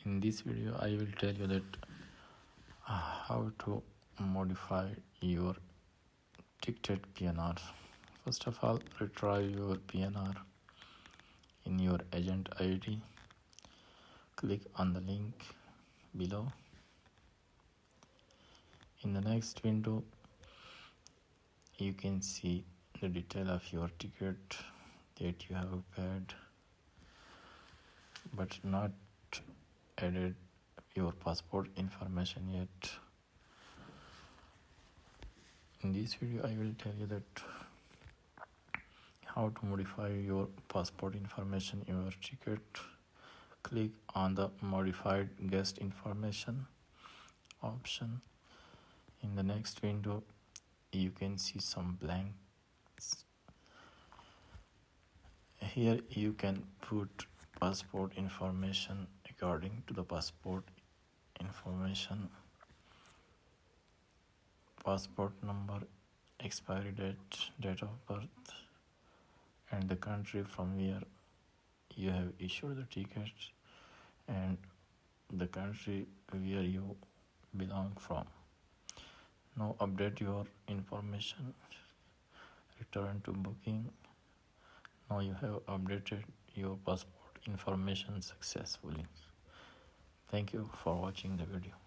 In this video I will tell you that how to modify your ticketed PNR. First of all, retrieve your PNR in your agent ID. Click on the link below. In the next window you can see the detail of your ticket that you have paid but not added your passport information yet. In this video I will tell you that how to modify your passport information in your ticket. Click on the modified guest information option. In the next window you can see some blanks. Here you can put passport information according to the passport information, passport number, expiry date, date of birth, and the country from where you have issued the ticket and the country where you belong from. Now update your information, return to booking. Now you have updated your passport information successfully. Thank you for watching the video.